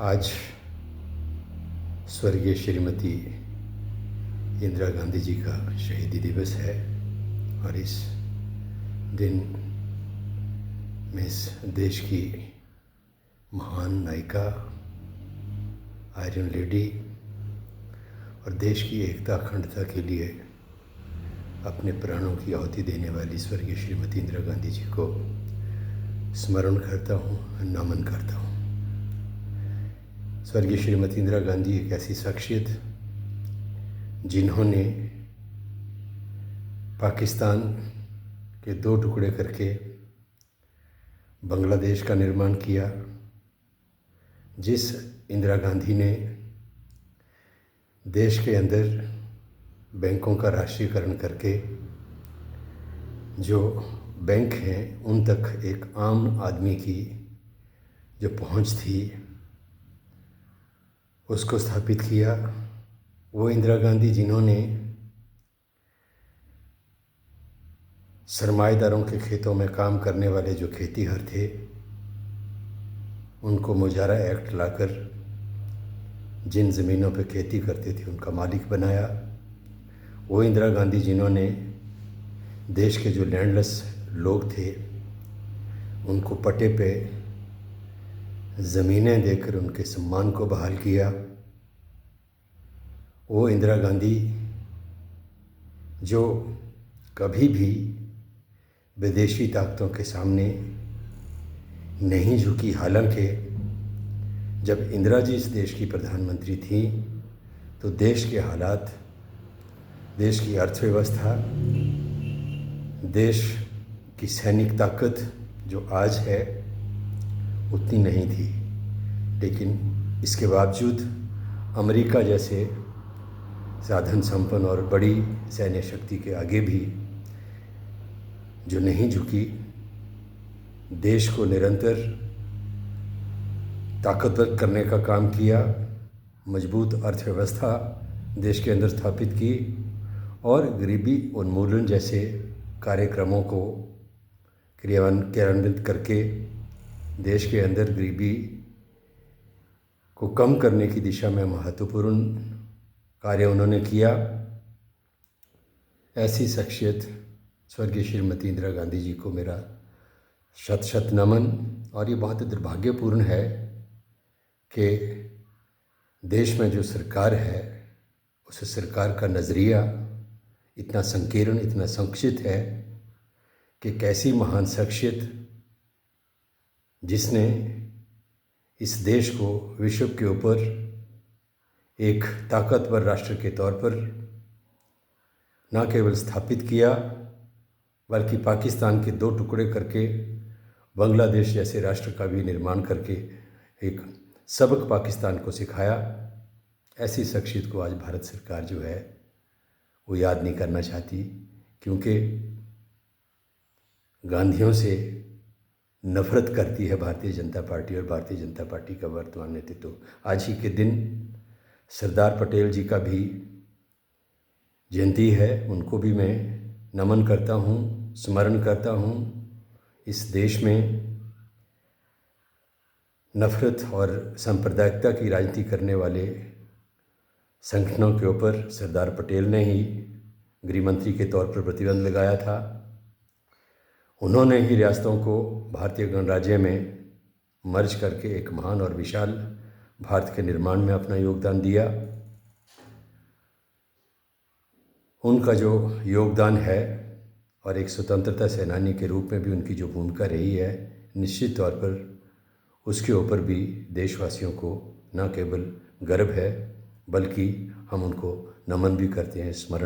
आज स्वर्गीय श्रीमती इंदिरा गांधी जी का शहीदी दिवस है और इस दिन में इस देश की महान नायिका, आयरन लेडी और देश की एकता अखंडता के लिए अपने प्राणों की आहुति देने वाली स्वर्गीय श्रीमती इंदिरा गांधी जी को स्मरण करता हूँ, नमन करता हूँ। स्वर्गीय श्रीमती इंदिरा गांधी एक ऐसी शख्सियत जिन्होंने पाकिस्तान के दो टुकड़े करके बांग्लादेश का निर्माण किया। जिस इंदिरा गांधी ने देश के अंदर बैंकों का राष्ट्रीयकरण करके जो बैंक हैं उन तक एक आम आदमी की जो पहुंच थी उसको स्थापित किया। वो इंदिरा गांधी जिन्होंने सरमाएदारों के खेतों में काम करने वाले जो खेतीहर थे उनको मुजारा एक्ट लाकर जिन ज़मीनों पर खेती करते थे उनका मालिक बनाया। वो इंदिरा गांधी जिन्होंने देश के जो लैंडलेस लोग थे उनको पट्टे पे ज़मीनें देकर उनके सम्मान को बहाल किया। वो इंदिरा गांधी जो कभी भी विदेशी ताकतों के सामने नहीं झुकी। हालांकि जब इंदिरा जी इस देश की प्रधानमंत्री थी तो देश के हालात, देश की अर्थव्यवस्था, देश की सैनिक ताकत जो आज है उतनी नहीं थी। लेकिन इसके बावजूद अमेरिका जैसे साधन संपन्न और बड़ी सैन्य शक्ति के आगे भी जो नहीं झुकी, देश को निरंतर ताकतवर करने का काम किया, मजबूत अर्थव्यवस्था देश के अंदर स्थापित की और गरीबी उन्मूलन जैसे कार्यक्रमों को क्रियान्वित करके देश के अंदर गरीबी को कम करने की दिशा में महत्वपूर्ण कार्य उन्होंने किया। ऐसी शख्सियत स्वर्गीय श्रीमती इंदिरा गांधी जी को मेरा शत शत नमन। और ये बहुत दुर्भाग्यपूर्ण है कि देश में जो सरकार है उस सरकार का नज़रिया इतना संकीर्ण, इतना संकुचित है कि कैसी महान शख्सियत जिसने इस देश को विश्व के ऊपर एक ताकतवर राष्ट्र के तौर पर न केवल स्थापित किया बल्कि पाकिस्तान के दो टुकड़े करके बांग्लादेश जैसे राष्ट्र का भी निर्माण करके एक सबक पाकिस्तान को सिखाया। ऐसी शख्सियत को आज भारत सरकार जो है वो याद नहीं करना चाहती, क्योंकि गांधियों से नफरत करती है भारतीय जनता पार्टी और भारतीय जनता पार्टी का वर्तमान नेतृत्व। आज ही के दिन सरदार पटेल जी का भी जयंती है, उनको भी मैं नमन करता हूँ, स्मरण करता हूँ। इस देश में नफरत और सांप्रदायिकता की राजनीति करने वाले संगठनों के ऊपर सरदार पटेल ने ही गृह मंत्री के तौर पर प्रतिबंध लगाया था। उन्होंने ही रियासतों को भारतीय गणराज्य में मर्ज करके एक महान और विशाल भारत के निर्माण में अपना योगदान दिया। उनका जो योगदान है और एक स्वतंत्रता सेनानी के रूप में भी उनकी जो भूमिका रही है, निश्चित तौर पर उसके ऊपर भी देशवासियों को न केवल गर्व है बल्कि हम उनको नमन भी करते हैं, स्मरण